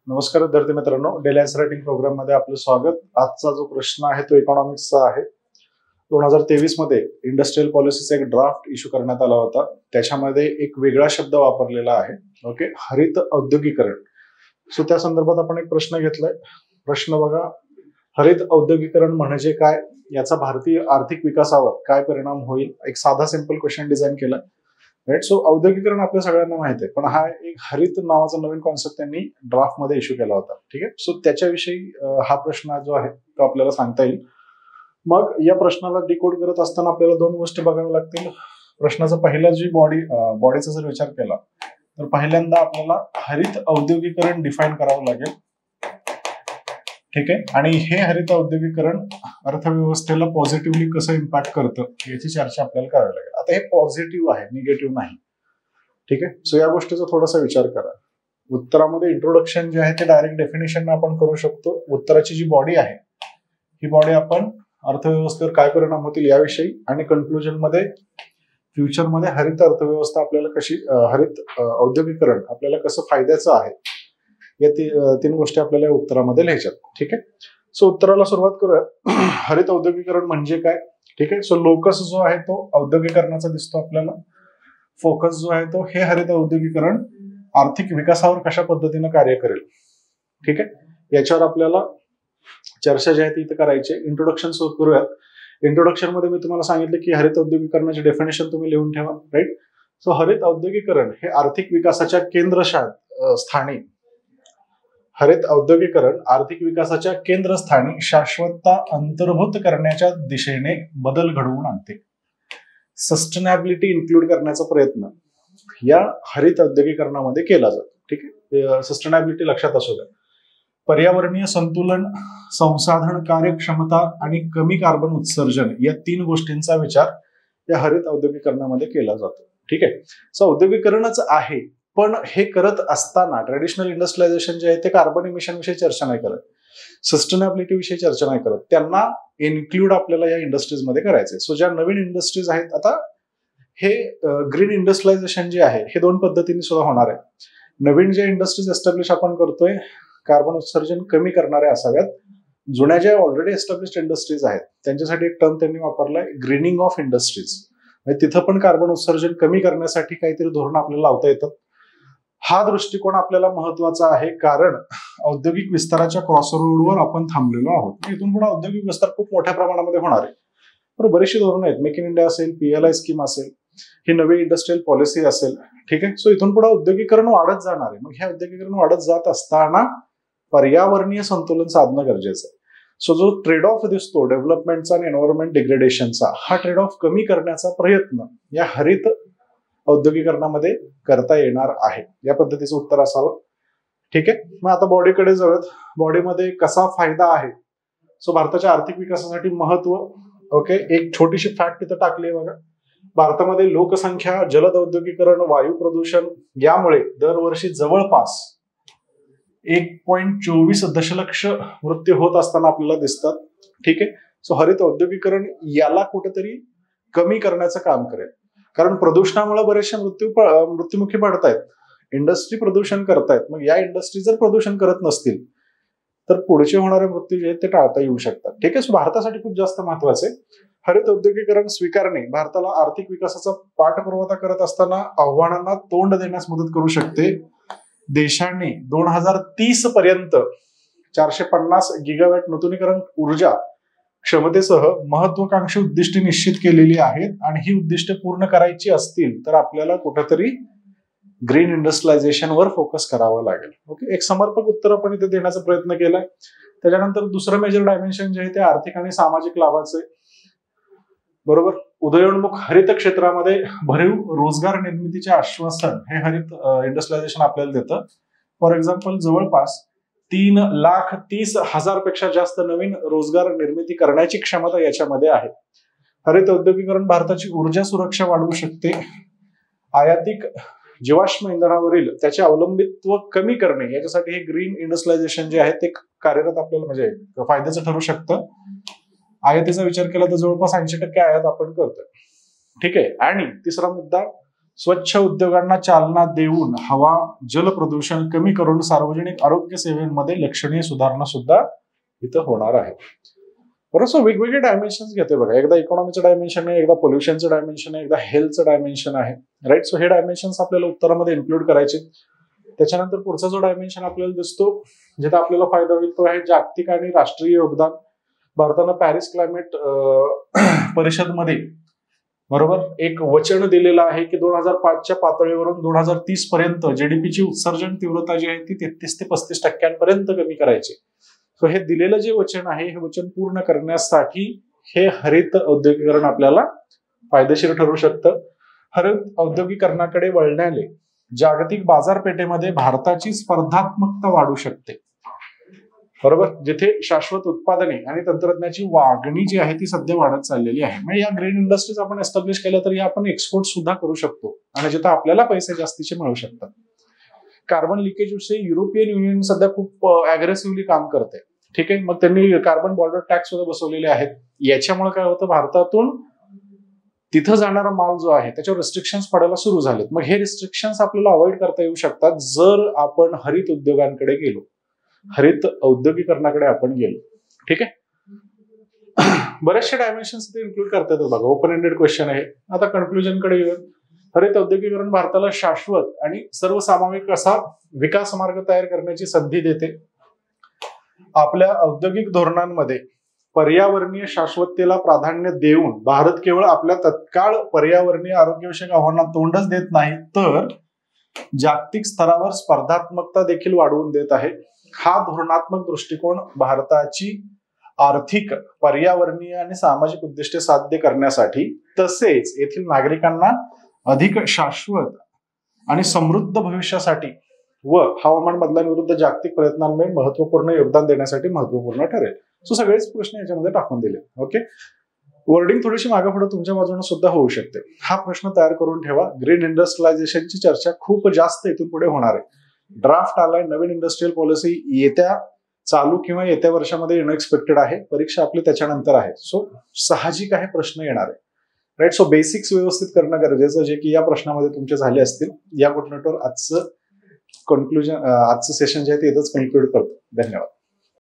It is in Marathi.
नमस्कार विद्यार्थी मित्रांनो, डेली आन्सर रायटिंग प्रोग्राम मध्ये आपलं स्वागत। आजचा जो प्रश्न आहे तो इकॉनॉमिक्सचा आहे। 2023 मध्ये इंडस्ट्रियल पॉलिसीचा एक ड्राफ्ट इश्यू करण्यात आला होता। त्याच्यामध्ये एक वेगळा शब्द वापरलेला आहे, ओके, हरित औद्योगिकरण। सो त्या संदर्भात आपण एक प्रश्न घेतलाय। प्रश्न बघा, हरित औद्योगिकरण म्हणजे काय, याचा भारतीय आर्थिक विकासावर काय परिणाम होईल। एक साधा सिंपल क्वेश्चन डिझाइन केला, राईट। सो औद्योगिकरण आपल्या सगळ्यांना माहिती आहे, पण हा एक हरित नावाचा नवीन कॉन्सेप्ट त्यांनी ड्राफ्ट मध्ये इश्यू केला होता, ठीक आहे। सो त्याच्याविषयी हा प्रश्न जो आहे तो आपल्याला सांगता येईल। मग या प्रश्नाला डिकोड करत असताना आपल्याला दोन गोष्टी बघाव्या लागतील। प्रश्नाचा पहिला जी बॉडीचा जर विचार केला तर पहिल्यांदा आपल्याला हरित औद्योगिकरण डिफाईन करावं लागेल, ठीक आहे। आणि हे हरित औद्योगिकरण अर्थव्यवस्थेला पॉझिटिव्हली कसं इम्पॅक्ट करतं याची चर्चा आपल्याला करावी लागेल। आता हे पॉझिटिव्ह आहे, निगेटिव्ह नाही, ठीक आहे। सो या गोष्टीचा थोडासा विचार करा। उत्तरामध्ये इंट्रोडक्शन जे आहे ते डायरेक्ट डेफिनेशन आपण करू शकतो। उत्तराची जी बॉडी आहे ही बॉडी आपण अर्थव्यवस्थेवर काय परिणाम होतील याविषयी, आणि कन्क्लुजन मध्ये फ्युचरमध्ये हरित अर्थव्यवस्था आपल्याला कशी, हरित औद्योगिकरण आपल्याला कसं फायद्याचं आहे, या तीन गोष्टी आपल्याला उत्तरामध्ये लिहायच्यात, ठीक आहे। सो उत्तराला सुरुवात करूया। हरित औद्योगिकरण म्हणजे काय, ठीक आहे। सो लोकस जो आहे तो औद्योगिकरणाचा दिसतो आपल्याला। फोकस जो आहे तो हे हरित औद्योगिकरण आर्थिक विकासावर कशा पद्धतीने कार्य करेल, ठीक आहे। याच्यावर आपल्याला चर्चा जी आहे ती इथे करायची। इंट्रोडक्शन सुरू करूयात। इंट्रोडक्शन मध्ये मी तुम्हाला सांगितलं की हरित औद्योगिकरणाचे डेफिनेशन तुम्ही लिहून ठेवा, राईट। सो हरित औद्योगिकरण हे आर्थिक विकासाच्या केंद्रस्थानी, हरित औद्योगिकरण आर्थिक विकासाच्या केंद्रस्थानी शाश्वतता अंतर्भूत करण्याच्या दिशेने बदल घडवून आणते। सस्टेनेबिलिटी इन्क्लूड करण्याचा प्रयत्न या हरित औद्योगिकरणामध्ये केला जातो, ठीक आहे। सस्टेनेबिलिटी लक्षात असू द्या। पर्यावरणीय संतुलन, संसाधन कार्यक्षमता आणि कमी कार्बन उत्सर्जन या तीन गोष्टींचा विचार या हरित औद्योगिकरणामध्ये केला जातो, ठीक आहे। सो औद्योगिकरणच आहे, पण हे करत असताना ट्रेडिशनल इंडस्ट्रियलायझेशन जे आहे ते कार्बन इमिशन विषयी चर्चा नाही करत, सस्टेनेबिलिटी विषयी चर्चा नाही करत। त्यांना इन्क्लूड आपल्याला या इंडस्ट्रीजमध्ये करायचंय। सो ज्या नवीन इंडस्ट्रीज आहेत, आता हे ग्रीन इंडस्ट्रियलायझेशन जे आहे हे दोन पद्धतीने सुद्धा होणार आहे। नवीन जे इंडस्ट्रीज एस्टॅब्लिश आपण करतोय कार्बन उत्सर्जन कमी करणाऱ्या असाव्यात। जुन्या ज्या ऑलरेडी एस्टॅब्लिश्ड इंडस्ट्रीज आहेत त्यांच्यासाठी एक टर्म त्यांनी वापरलाय, ग्रीनिंग ऑफ इंडस्ट्रीज। म्हणजे तिथं पण कार्बन उत्सर्जन कमी करण्यासाठी काहीतरी धोरण आपल्याला लावता येतं। हा दृष्टिकोन आपल्याला महत्वाचा आहे, कारण औद्योगिक विस्ताराच्या क्रॉसरोडवर आपण थांबलेलो आहोत। इथून पुढे औद्योगिक विस्तार खूप मोठ्या प्रमाणामध्ये होणार आहे। बरोबर, बरीचशी धोरणं आहेत। मेक इन इंडिया असेल, PLI स्कीम असेल, ही नवी इंडस्ट्रियल पॉलिसी असेल, ठीक आहे। सो इथून पुढे औद्योगिकरण वाढत जाणार आहे। मग हे औद्योगिकरण वाढत जात असताना पर्यावरणीय संतुलन साधणं गरजेचं आहे। सो जो ट्रेड ऑफ दिसतो डेव्हलपमेंटचा आणि एन्व्हायरमेंट डिग्रेडेशनचा, हा ट्रेड ऑफ कमी करण्याचा प्रयत्न या हरित औद्योगिकरणामध्ये करता येणार आहे। या पद्धतीचं उत्तर असावं, ठीक आहे। मग आता बॉडीकडे जाऊयात। बॉडीमध्ये कसा फायदा आहे। सो भारताच्या आर्थिक विकासासाठी महत्व, ओके, एक छोटीशी फॅक्ट तिथं टाकली आहे बघा। भारतामध्ये लोकसंख्या, जलद औद्योगिकरण, वायू प्रदूषण यामुळे दरवर्षी जवळपास 1.24 दशलक्ष मृत्यू होत असताना आपल्याला दिसतात, ठीक आहे। सो हरित औद्योगिकरण याला कुठेतरी कमी करण्याचं काम करेल, कारण प्रदूषणामुळे बरेचसे मृत्युमुखी पडतायत। इंडस्ट्री प्रदूषण करतायत, मग या इंडस्ट्री जर प्रदूषण करत नसतील तर पुढचे होणारे मृत्यू जे आहेत ते टाळता येऊ शकतात, ठीक आहे। सो भारतासाठी खूप जास्त महत्वाचे हरित औद्योगिकरण स्वीकारणे भारताला आर्थिक विकासाचा पाठपुरावा करत असताना आव्हानांना तोंड देण्यास मदत करू शकते। देशाने 2030 पर्यंत 450 गिगावॅट नूतनीकरण ऊर्जा क्षमतेसह महत्वाकांक्षी उद्दिष्टे निश्चित केलेली आहेत, आणि ही उद्दिष्टे पूर्ण करायची असतील तर आपल्याला कुठेतरी ग्रीन इंडस्ट्रियलायझेशनवर फोकस करावं लागेल, ओके। एक समर्पक उत्तर आपण इथे देण्याचा प्रयत्न केलाय। त्याच्यानंतर दुसरं मेजर डायमेन्शन जे आहे ते आर्थिक आणि सामाजिक लाभाचे, बरोबर। उदयोन्मुख हरित क्षेत्रामध्ये भरीव रोजगार निर्मितीचे आश्वासन हे हरित इंडस्ट्रियलायझेशन आपल्याला देतं। फॉर एक्झाम्पल, जवळपास 3,30,000 पेक्षा जास्त नवीन रोजगार निर्मिती करण्याची क्षमता याच्यामध्ये आहे। हरित औद्योगिकरण भारताची ऊर्जा सुरक्षा वाढवू शकते। आयातिक जीवाश्म इंधनावरील त्याचे अवलंबित्व कमी करणे याच्यासाठी हे ग्रीन इंडस्ट्रियलायझेशन जे आहे ते कार्यरत आपल्याला म्हणजे फायद्याचं ठरू शकतं। आयातीचा विचार केला तर जवळपास 80% आयात आपण करतोय, ठीक आहे। आणि तिसरा मुद्दा, स्वच्छ उद्योगांना चालना देऊन हवा जल प्रदूषण कमी करून सार्वजनिक आरोग्य सेवांमध्ये लक्षणीय सुधारणा सुद्धा इथं होणार आहे. बरोबर. सो वेगवेगळे डायमेन्शन घेते बघा. एकदा इकॉनॉमीचं डायमेन्शन आहे, एकदा पोल्युशनचं डायमेन्शन आहे, एकदा हेल्थचं डायमेन्शन आहे. राईट. सो हे डायमेन्शन आपल्याला उत्तरामध्ये इन्क्लूड करायचे. त्याच्यानंतर पुढचा जो डायमेन्शन आपल्याला दिसतो जिथे आपल्याला फायदा होईल तो आहे जागतिक आणि राष्ट्रीय योगदान. भारतानं पॅरिस क्लायमेट परिषदमध्ये बरोबर एक वचन दिलेलं आहे की 2005च्या पातळीवरून 2030 पर्यंत जीडीपीची उत्सर्जन तीव्रता जी आहे ती 33 ते 35% कमी करायची. सो हे दिलेलं जे वचन आहे हे वचन पूर्ण करण्यासाठी हे हरित औद्योगिकरण आपल्याला फायदेशीर ठरू शकतं. हरित औद्योगिकरणाकडे वळण्याने जागतिक बाजारपेठेमध्ये भारताची स्पर्धात्मकता वाढू शकते. बरोबर. जिथे शाश्वत उत्पादने आणि तंत्रज्ञानाची मागणी जी आहे ती सध्या वाढत चाललेली आहे. म्हणजे या ग्रीन इंडस्ट्रीज आपण एस्टॅब्लिश केल्या तर आपण एक्सपोर्ट सुद्धा करू शकतो आणि जिथे आपल्याला पैसे जास्तीचे मिळू शकतात. कार्बन लिकेज विषयी युरोपियन युनियन सध्या खूप अग्रेसिव्हली काम करते. ठीक आहे. मग त्यांनी कार्बन बॉर्डर टॅक्स सुद्धा बसवलेले आहेत. याच्यामुळे काय होतं भारतातून तिथं जाणारा माल जो आहे त्याच्यावर रिस्ट्रिक्शन्स पडायला सुरू झालेत. मग हे रिस्ट्रिक्शन्स आपल्याला अवॉइड करता येऊ शकतात जर आपण हरित उद्योगांकडे गेलो, हरित औद्योगिकरणाकडे आपण गेलो. ठीक आहे. बरेचसे डायमेन्शन्स ते इन्क्लूड करतात बघा. ओपन एंडेड क्वेश्चन आहे. आता कन्क्लुजन कडे येऊन हरित औद्योगिकरण भारताला शाश्वत आणि सर्वसामाविक असा विकास मार्ग तयार करण्याची संधी देते. आपल्या औद्योगिक धोरणांमध्ये पर्यावरणीय शाश्वततेला प्राधान्य देऊन भारत केवळ आपल्या तत्काळ पर्यावरणीय आरोग्यविषयक आव्हानांना तोंडच देत नाही तर जागतिक स्तरावर स्पर्धात्मकता देखील वाढवून देत आहे. हा धोरणात्मक दृष्टिकोन भारताची आर्थिक, पर्यावरणीय आणि सामाजिक उद्दिष्टे साध्य करण्यासाठी तसेच येथील नागरिकांना अधिक शाश्वत आणि समृद्ध भविष्यासाठी व हवामान बदलांविरुद्ध जागतिक प्रयत्नांमध्ये महत्वपूर्ण योगदान देण्यासाठी महत्वपूर्ण ठरेल. सो सगळेच प्रश्न याच्यामध्ये टाकून दिले. ओके. वर्डिंग थोडीशी मागे पुढे तुमच्या बाजूने सुद्धा होऊ शकते. हा प्रश्न तयार करून ठेवा. ग्रीन इंडस्ट्रियलायझेशनची चर्चा खूप जास्त इथून पुढे होणार आहे. ड्राफ्ट आलाय. नवीन इंडस्ट्रियल पॉलिसी येत्या चालू किंवा येत्या वर्षामध्ये येणं एक्सपेक्टेड आहे. परीक्षा आपली त्याच्यानंतर आहे. सो साहजिक आहे प्रश्न येणार आहे. राईट. सो बेसिक्स व्यवस्थित करणं गरजेचं जे की या प्रश्नामध्ये तुमचे झाले असतील. या गुड नोटवर आजचं सेशन जे आहे ते इथंच कन्क्लूड करतो. धन्यवाद.